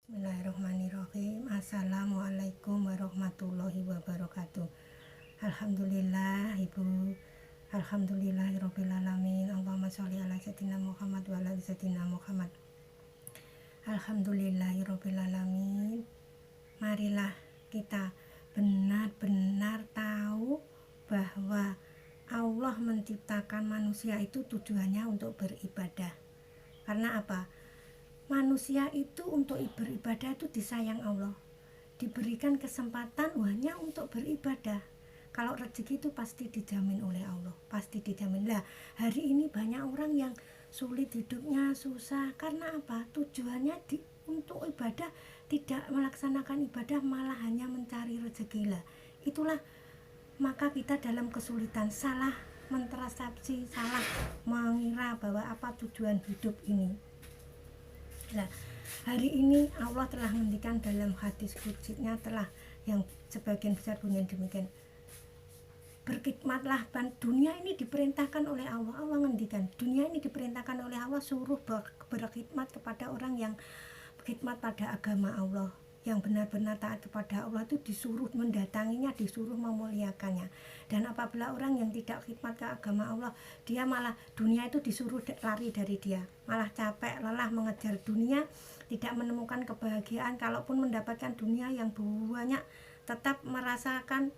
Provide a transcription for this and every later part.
Bismillahirrahmanirrahim. Assalamualaikum warahmatullahi wabarakatuh. Alhamdulillah Ibu. Alhamdulillahirrabbilalamin. Allahumma sholli ala sayyidina Muhammad wa ala sayyidina Muhammad. Alhamdulillahirrabbilalamin. Marilah kita benar-benar tahu bahwa Allah menciptakan manusia itu tujuannya untuk beribadah. Karena apa? Manusia itu untuk beribadah itu disayang Allah, diberikan kesempatan hanya untuk beribadah. Kalau rezeki itu pasti dijamin oleh Allah, pasti dijamin. Lah, hari ini banyak orang yang sulit hidupnya, susah. Karena apa? Tujuannya untuk ibadah, tidak melaksanakan ibadah, malah hanya mencari rezeki. Lah, itulah maka kita dalam kesulitan, salah mentersepsi, salah mengira bahwa apa tujuan hidup ini. Nah, hari ini Allah telah menghentikan dalam hadis qudsinya telah yang sebagian besar bunyi demikian. Berkhidmatlah, dunia ini diperintahkan oleh Allah. Allah menghentikan dunia ini diperintahkan oleh Allah, suruh berkhidmat kepada orang yang berkhidmat pada agama Allah, yang benar-benar taat kepada Allah itu disuruh mendatanginya, disuruh memuliakannya. Dan apabila orang yang tidak khidmat ke agama Allah, dia malah dunia itu disuruh lari dari dia, malah capek, lelah mengejar dunia, tidak menemukan kebahagiaan. Kalaupun mendapatkan dunia yang banyak, tetap merasakan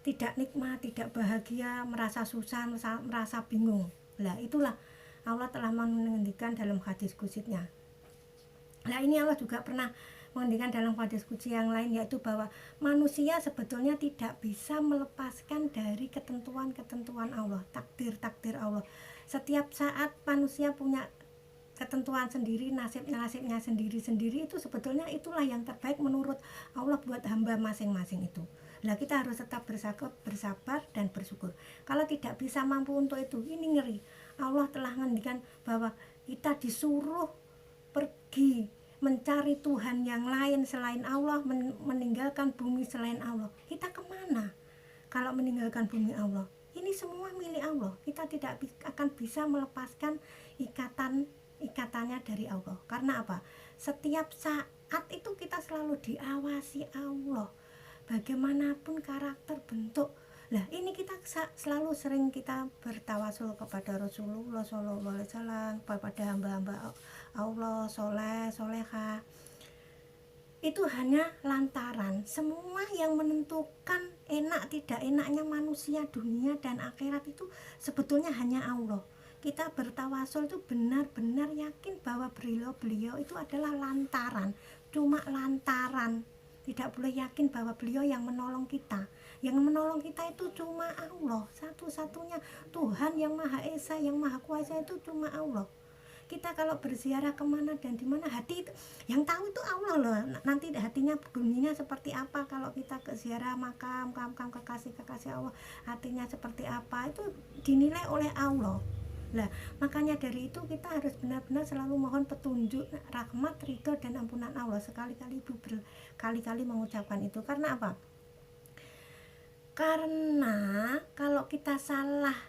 tidak nikmat, tidak bahagia, merasa susah, merasa bingung. Lah, itulah Allah telah menghentikan dalam hadis qudsinya. Nah, ini Allah juga pernah menghentikan dalam hadis qudsi yang lain, yaitu bahwa manusia sebetulnya tidak bisa melepaskan dari ketentuan-ketentuan Allah, takdir-takdir Allah. Setiap saat manusia punya ketentuan sendiri, nasibnya sendiri-sendiri, itu sebetulnya itulah yang terbaik menurut Allah buat hamba masing-masing itu. Nah, kita harus tetap bersabar dan bersyukur. Kalau tidak bisa mampu untuk itu, ini ngeri. Allah telah menghentikan bahwa kita disuruh pergi mencari Tuhan yang lain selain Allah, meninggalkan bumi selain Allah. Kita kemana kalau meninggalkan bumi Allah? Ini semua milik Allah. Kita tidak akan bisa melepaskan ikatannya dari Allah. Karena apa? Setiap saat itu kita selalu diawasi Allah, bagaimanapun karakter bentuk. Lah, ini kita selalu sering kita bertawasul kepada Rasulullah SAW, kepada hamba-hamba Allah, soleh, soleha. Itu hanya lantaran semua yang menentukan enak tidak enaknya manusia, dunia dan akhirat itu sebetulnya hanya Allah. Kita bertawasul itu benar-benar yakin bahwa beliau itu adalah lantaran, cuma lantaran. Tidak boleh yakin bahwa beliau yang menolong kita. Yang menolong kita itu cuma Allah, satu-satunya Tuhan yang Maha Esa, yang Maha Kuasa itu cuma Allah. Kita kalau berziarah kemana dan dimana, hati itu yang tahu itu Allah loh. Nanti hatinya bunyinya seperti apa kalau kita ke ziarah makam kekasih Allah, hatinya seperti apa itu dinilai oleh Allah. Nah, makanya dari itu kita harus benar-benar selalu mohon petunjuk, rahmat, ridho dan ampunan Allah. Sekali-kali Ibu berkali-kali mengucapkan itu. Karena apa? Karena kalau kita salah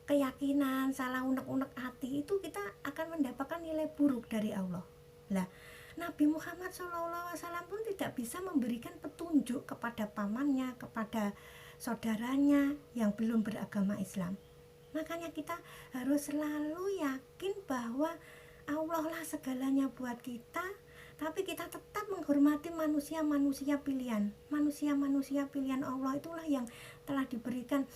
keyakinan, salah unek-unek hati, itu kita akan mendapatkan nilai buruk dari Allah. Lah, Nabi Muhammad SAW pun tidak bisa memberikan petunjuk kepada pamannya, kepada saudaranya yang belum beragama Islam. Makanya kita harus selalu yakin bahwa Allah lah segalanya buat kita, tapi kita tetap menghormati manusia-manusia pilihan. Manusia-manusia pilihan Allah itulah yang telah diberikan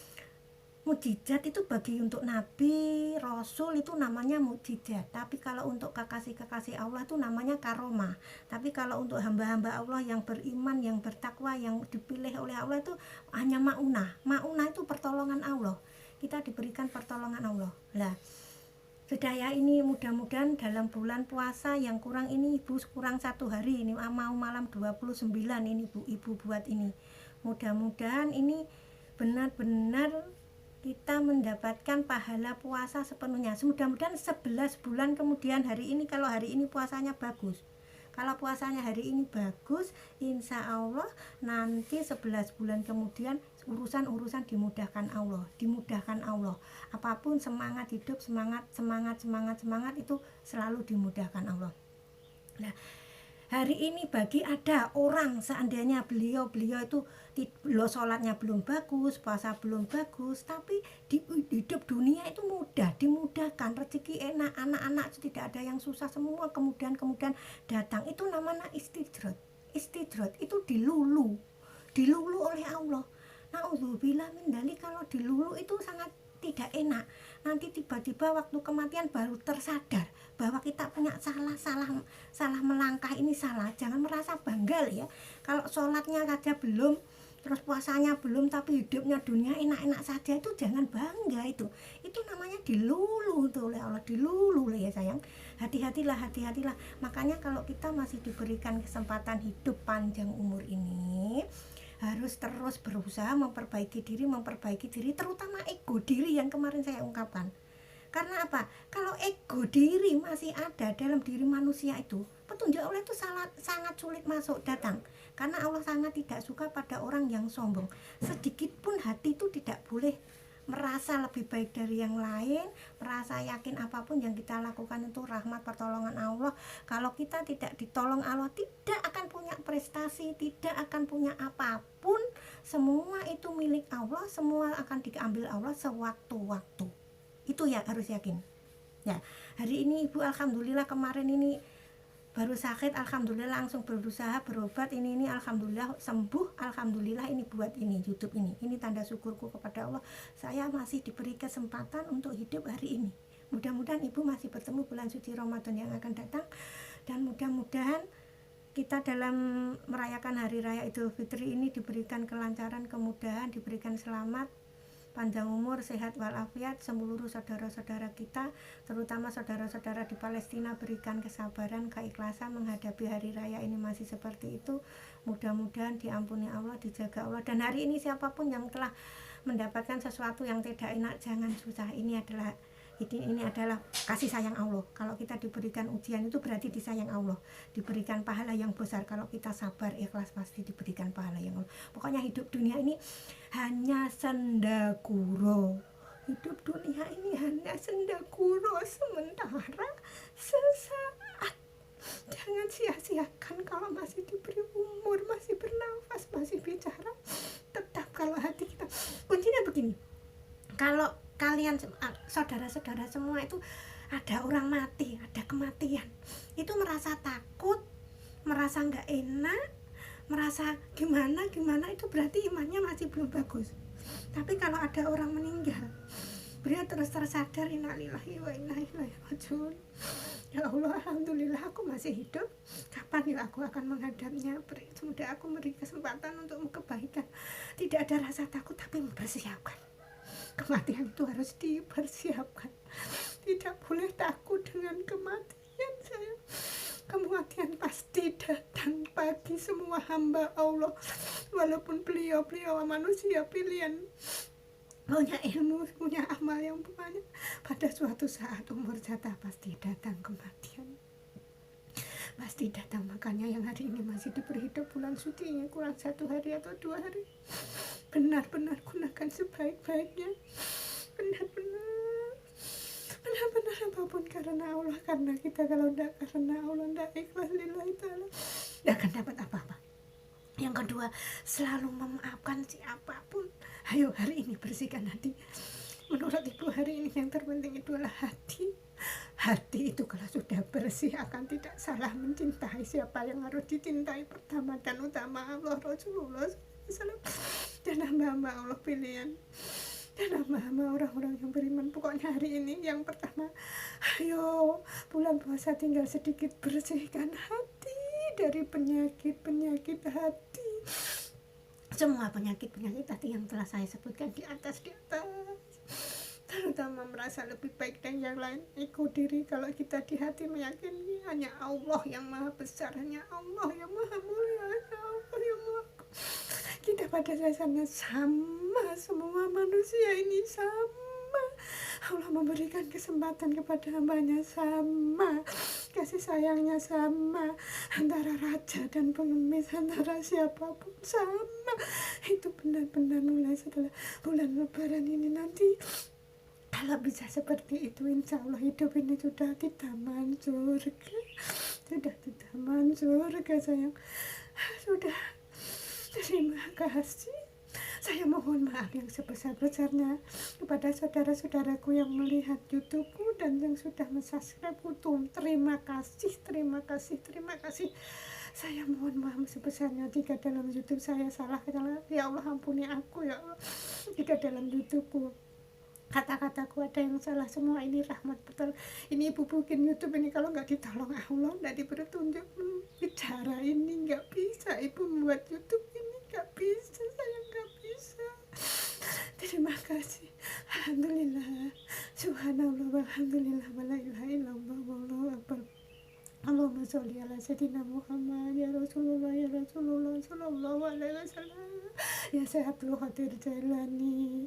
mukjizat. Itu bagi untuk nabi, rasul itu namanya mukjizat. Tapi kalau untuk kekasih-kekasih Allah itu namanya karomah. Tapi kalau untuk hamba-hamba Allah yang beriman, yang bertakwa, yang dipilih oleh Allah itu hanya maunah. Maunah itu pertolongan Allah. Kita diberikan pertolongan Allah. Lah, sudah ya, ini mudah-mudahan dalam bulan puasa yang kurang ini Ibu kurang 1 hari ini, mau malam 29 ini Ibu buat ini. Mudah-mudahan ini benar-benar kita mendapatkan pahala puasa sepenuhnya. Mudah-mudahan 11 bulan kemudian hari ini, kalau hari ini puasanya bagus, kalau puasanya hari ini bagus, insya Allah nanti 11 bulan kemudian urusan-urusan dimudahkan Allah. Apapun semangat hidup, semangat itu selalu dimudahkan Allah. Nah, hari ini bagi ada orang seandainya beliau itu sholatnya belum bagus, puasa belum bagus, tapi di hidup dunia itu mudah, dimudahkan, rezeki enak, anak-anak tidak ada yang susah, semua kemudian datang. Itu namanya istidrot itu dilulu oleh Allah. Naudzubillah min dzalik. Kalau dilulu itu sangat tidak enak. Nanti tiba-tiba waktu kematian baru tersadar bahwa kita punya salah melangkah, ini salah. Jangan merasa bangga ya. Kalau sholatnya saja belum, terus puasanya belum, tapi hidupnya dunia enak-enak saja, itu jangan bangga. Itu namanya dilulu tuh oleh Allah, dilulu ya sayang. Hati-hatilah. Makanya kalau kita masih diberikan kesempatan hidup panjang umur ini, harus terus berusaha memperbaiki diri, terutama ego diri yang kemarin saya ungkapkan. Karena apa? Kalau ego diri masih ada dalam diri manusia, itu petunjuk Allah itu sangat sulit datang. Karena Allah sangat tidak suka pada orang yang sombong. Sedikit pun hati itu tidak boleh merasa lebih baik dari yang lain, merasa yakin apapun yang kita lakukan itu rahmat pertolongan Allah. Kalau kita tidak ditolong Allah, tidak akan punya prestasi, tidak akan punya apapun. Semua itu milik Allah, semua akan diambil Allah sewaktu-waktu. Itu ya harus yakin. Ya, hari ini Ibu alhamdulillah, kemarin ini baru sakit, alhamdulillah langsung berusaha berobat, ini alhamdulillah sembuh, alhamdulillah. Ini buat ini YouTube ini tanda syukurku kepada Allah, saya masih diberi kesempatan untuk hidup hari ini. Mudah-mudahan Ibu masih bertemu bulan suci Ramadan yang akan datang, dan mudah-mudahan kita dalam merayakan hari raya Idul Fitri ini diberikan kelancaran, kemudahan, diberikan selamat, panjang umur, sehat walafiat seluruh saudara-saudara kita, terutama saudara-saudara di Palestina, berikan kesabaran, keikhlasan menghadapi hari raya ini masih seperti itu. Mudah-mudahan diampuni Allah, dijaga Allah. Dan hari ini siapapun yang telah mendapatkan sesuatu yang tidak enak, jangan susah. Ini adalah kasih sayang Allah. Kalau kita diberikan ujian itu berarti disayang Allah, diberikan pahala yang besar. Kalau kita sabar, ikhlas, pasti diberikan pahala yang Allah. Pokoknya hidup dunia ini hanya sendakuro. Hidup dunia ini hanya sendakuro, sementara, sesaat. Jangan sia-siakan kalau masih diberi umur, masih bernafas, masih bicara. Tetap kalau hati kita, kuncinya begini. Kalau kalian saudara-saudara semua itu ada orang mati, ada kematian, itu merasa takut, merasa nggak enak, merasa gimana, itu berarti imannya masih belum bagus. Tapi kalau ada orang meninggal, beliau terus tersadar, innalillahi wa inna ilaihi rajiun. Ya Allah, alhamdulillah aku masih hidup, kapan ya aku akan menghadapnya. Semoga aku memberi kesempatan untuk kebaikan. Tidak ada rasa takut, tapi mempersiapkan. Kematian itu harus dipersiapkan. Tidak boleh takut dengan kematian, sayang. Kematian pasti datang bagi semua hamba Allah, walaupun beliau manusia pilihan, punya ilmu, punya amal yang banyak. Pada suatu saat umur jatah pasti datang kematian, pasti datang. Makanya yang hari ini masih diberi hidup bulan suci ini kurang 1 hari atau 2 hari, benar-benar gunakan sebaik-baiknya, benar-benar apapun karena Allah. Karena kita kalau tidak karena Allah, tidak ikhlas lillahi ta'ala, tidak akan dapat apa-apa. Yang kedua, selalu memaafkan siapapun. Ayo hari ini bersihkan hati. Menurut Ibu hari ini yang terpenting itu adalah hati. Hati itu kalau sudah bersih akan tidak salah mencintai siapa yang harus dicintai pertama dan utama, Allah, Rasulullah SAW, dan hamba-hamba Allah pilihan, dan hamba-hamba orang-orang yang beriman. Pokoknya hari ini yang pertama, ayo bulan puasa tinggal sedikit bersihkan hati dari penyakit hati. Semua penyakit hati yang telah saya sebutkan di atas, terutama merasa lebih baik dari yang lain, ego diri. Kalau kita di hati meyakini hanya Allah yang maha besar, hanya Allah yang maha mulia, hanya Allah yang maha, kita pada dasarnya sama, semua manusia ini sama. Allah memberikan kesempatan kepada hambanya sama, kasih sayangnya sama, antara raja dan pengemis, antara siapapun sama. Itu benar-benar mulai setelah bulan Lebaran ini nanti, Kalau bisa seperti itu, insya Allah hidup ini sudah taman surga, sudah taman surga sayang, sudah. Terima kasih. Saya mohon maaf yang sebesar-besarnya kepada saudara-saudaraku yang melihat YouTubeku dan yang sudah mensubscribe YouTube. Terima kasih, terima kasih, terima kasih. Saya mohon maaf sebesarnya jika dalam YouTube saya salah. Ya Allah, ampuni aku ya Allah. Jika dalam YouTubeku kata-kataku ada yang salah, semua ini rahmat betul. Ini ibu bikin YouTube ini kalau nggak ditolong Allah, nggak diberi tunjuk bicara ini nggak bisa. Ibu membuat YouTube ini nggak bisa, saya nggak bisa. Terima kasih. Alhamdulillah, subhanallah, walhamdulillah, wala ilaha illallah, wallahu akbar. Allahumma sholli ala sayyidina Muhammad ya Rasulullah, ya Rasulullah sallallahu alaihi wasallam, ya Sehatul Khadir Jailani,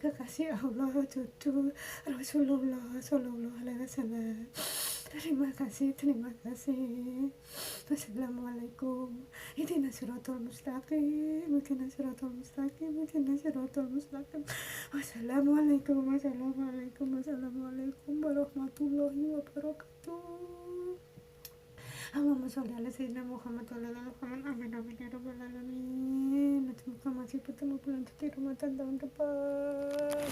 kekasih Allah cucu Rasulullah sallallahu alaihi wasallam. Terima kasih, terima kasih. Wassalamualaikum. Ihdinas siratal mustaqim, ihdinas siratal mustaqim, ihdinas siratal mustaqim. Wassalamualaikum, wassalamualaikum, wassalamualaikum warahmatullahi wabarakatuh. Allahumma sholli ala sayyidina Muhammad wa ala ali Muhammad. Amin amin ya rabbal alamin. Semoga masih bertemu bulan suci Ramadan tahun depan.